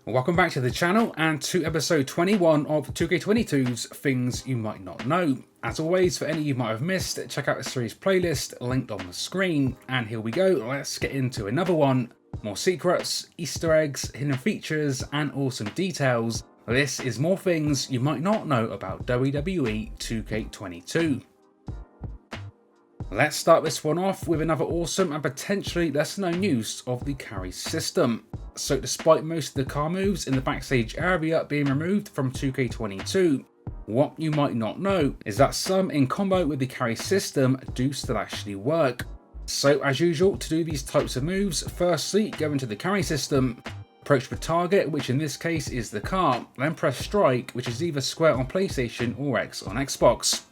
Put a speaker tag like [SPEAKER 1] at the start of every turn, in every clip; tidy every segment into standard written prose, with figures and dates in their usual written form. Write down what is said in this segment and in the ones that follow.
[SPEAKER 1] Welcome back to the channel and to episode 21 of 2K22's Things You Might Not Know. As always, for any you might have missed, check out the series playlist linked on the screen. And here we go, let's get into another one. More secrets, Easter eggs, hidden features and awesome details. This is more things you might not know about WWE 2K22. Let's start this one off with another awesome and potentially lesser known use of the carry system. So despite most of the car moves in the backstage area being removed from 2K22, what you might not know is that some in combo with the carry system do still actually work. So as usual, to do these types of moves, firstly go into the carry system, approach the target, which in this case is the car, then press strike, which is either square on PlayStation or X on Xbox.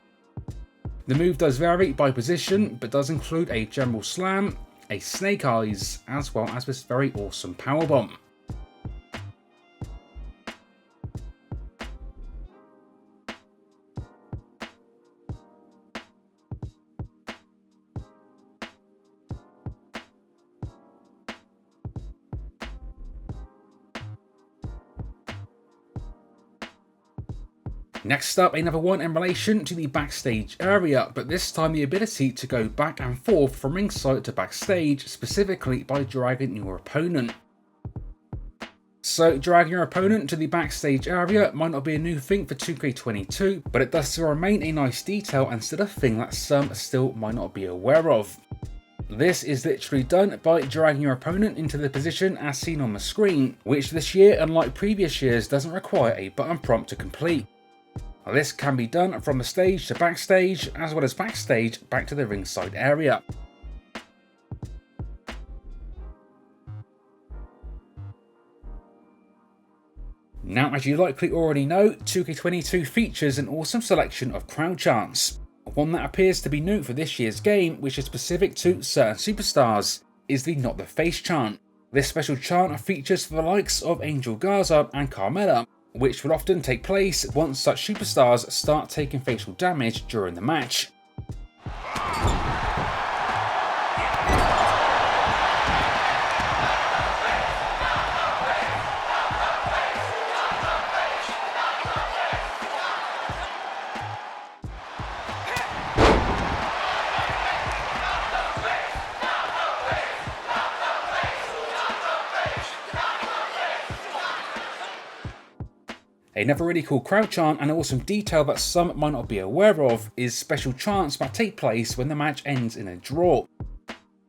[SPEAKER 1] The move does vary by position, but does include a general slam, a snake eyes, as well as this very awesome powerbomb. Next up, another one in relation to the backstage area, but this time the ability to go back and forth from ringside to backstage, specifically by dragging your opponent. So dragging your opponent to the backstage area might not be a new thing for 2K22, but it does still remain a nice detail and still a thing that some still might not be aware of. This is literally done by dragging your opponent into the position as seen on the screen, which this year, unlike previous years, doesn't require a button prompt to complete. This can be done from the stage to backstage, as well as backstage back to the ringside area. Now, as you likely already know, 2K22 features an awesome selection of crowd chants. One that appears to be new for this year's game, which is specific to certain superstars, is the Not the Face chant. This special chant features for the likes of Angel Garza and Carmella, which will often take place once such superstars start taking facial damage during the match. Another really cool crowd chant and awesome detail that some might not be aware of is special chants that take place when the match ends in a draw.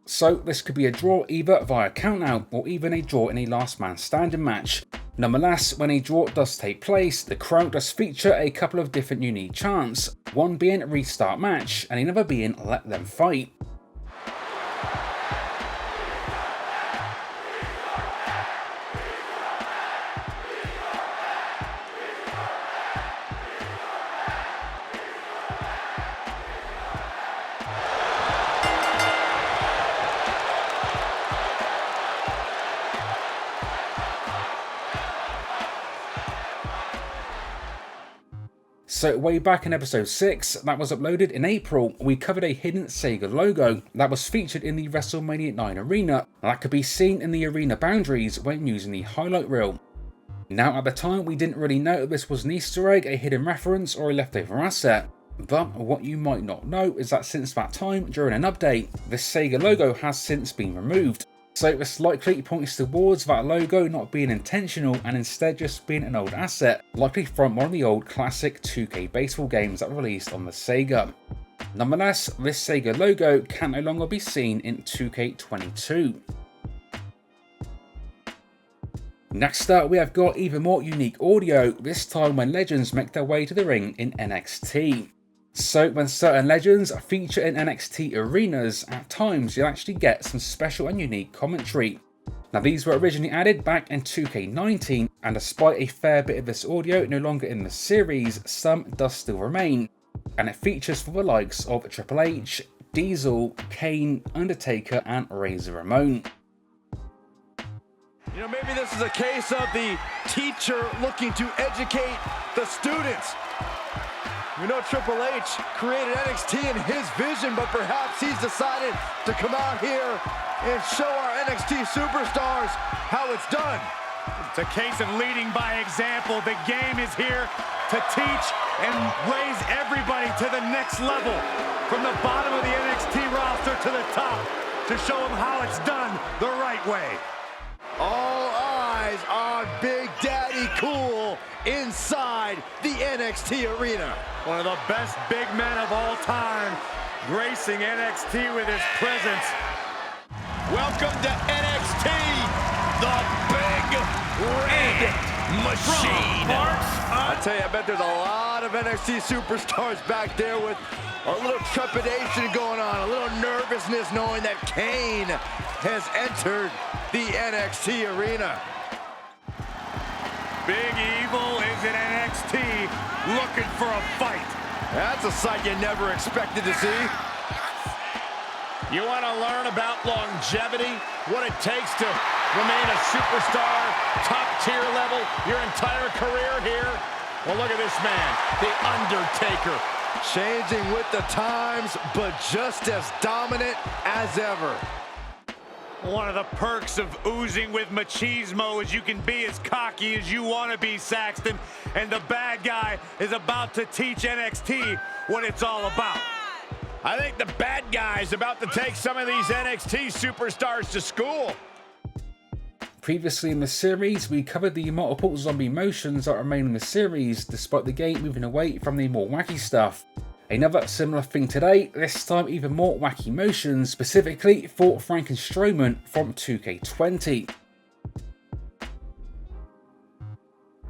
[SPEAKER 1] So this could be a draw either via countdown or even a draw in a last man standing match. Nonetheless, when a draw does take place, the crowd does feature a couple of different unique chants, one being restart match and another being let them fight. So way back in episode 6, that was uploaded in April, we covered a hidden Sega logo that was featured in the WrestleMania 9 arena, and that could be seen in the arena boundaries when using the highlight reel. Now at the time we didn't really know if this was an Easter egg, a hidden reference or a leftover asset, but what you might not know is that since that time during an update, this Sega logo has since been removed. So this likely points towards that logo not being intentional and instead just being an old asset, likely from one of the old classic 2K baseball games that were released on the Sega. Nonetheless, this Sega logo can no longer be seen in 2K22. Next up, we have got even more unique audio, this time when legends make their way to the ring in NXT. So when certain legends feature in NXT arenas, at times you'll actually get some special and unique commentary. Now these were originally added back in 2K19, and despite a fair bit of this audio no longer in the series, some does still remain. And it features for the likes of Triple H, Diesel, Kane, Undertaker and Razor Ramon.
[SPEAKER 2] You know, maybe this is a case of the teacher looking to educate the students. We know Triple H created NXT in his vision, but perhaps he's decided to come out here and show our NXT superstars how it's done. It's a case of leading by example. The game is here to teach and raise everybody to the next level. From the bottom of the NXT roster to the top, to show them how it's done the right way. All eyes on Big Daddy Cool inside the NXT arena. One of the best big men of all time, gracing NXT with his presence. Welcome to NXT, the Big Red Machine. I tell you, I bet there's a lot of NXT superstars back there with a little trepidation going on, a little nervousness knowing that Kane has entered the NXT arena. Big Evil is in NXT looking for a fight. That's a sight you never expected to see. You want to learn about longevity, what it takes to remain a superstar, top tier level, your entire career here? Well, look at this man, The Undertaker. Changing with the times, but just as dominant as ever. One of the perks of oozing with machismo is you can be as cocky as you want to be, Saxton. And the bad guy is about to teach NXT what it's all about. I think the bad guy is about to take some of these NXT superstars to school.
[SPEAKER 1] Previously in the series, we covered the multiple zombie motions that remain in the series, despite the game moving away from the more wacky stuff. Another similar thing today, this time even more wacky motions, specifically for Frankenstrowman from 2K20.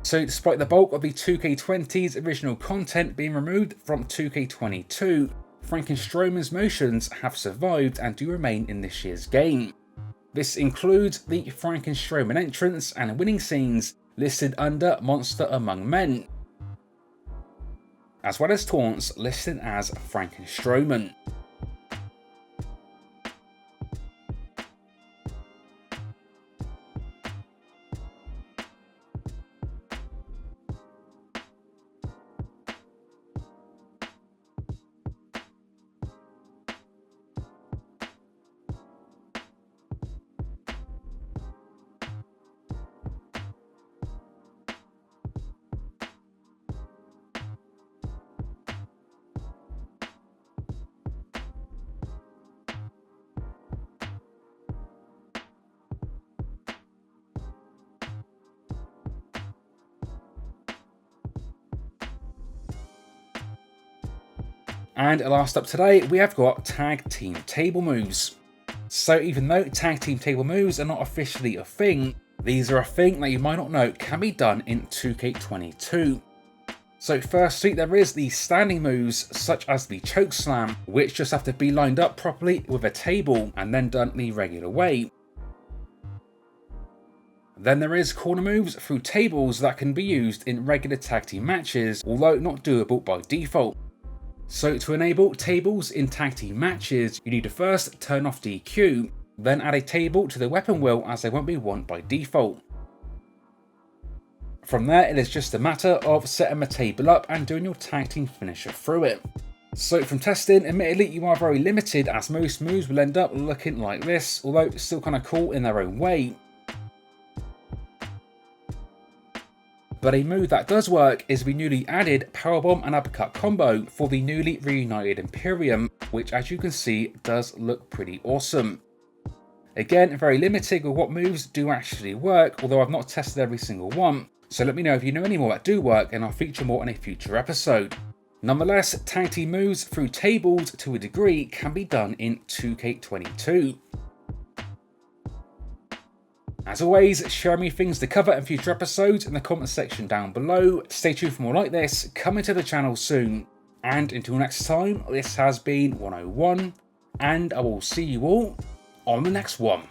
[SPEAKER 1] So despite the bulk of the 2K20's original content being removed from 2K22, Frankenstrowman's motions have survived and do remain in this year's game. This includes the Frankenstrowman entrance and winning scenes listed under Monster Among Men, as well as taunts listed as Frankenstrowman. And last up today, we have got tag team table moves. So even though tag team table moves are not officially a thing, these are a thing that you might not know can be done in 2K22. So firstly, there is the standing moves such as the choke slam, which just have to be lined up properly with a table and then done the regular way. Then there is corner moves through tables that can be used in regular tag team matches, although not doable by default. So to enable tables in tag team matches, you need to first turn off DQ, then add a table to the weapon wheel as there won't be one by default. From there, it is just a matter of setting the table up and doing your tag team finisher through it. So from testing, admittedly you are very limited as most moves will end up looking like this, although still kind of cool in their own way. But a move that does work is the newly added powerbomb and uppercut combo for the newly reunited Imperium, which as you can see does look pretty awesome. Again, very limited with what moves do actually work, although I've not tested every single one, so let me know if you know any more that do work and I'll feature more in a future episode. Nonetheless, tag team moves through tables to a degree can be done in 2K22. As always, share me things to cover in future episodes in the comment section down below. Stay tuned for more like this, coming to the channel soon. And until next time, this has been 101, and I will see you all on the next one.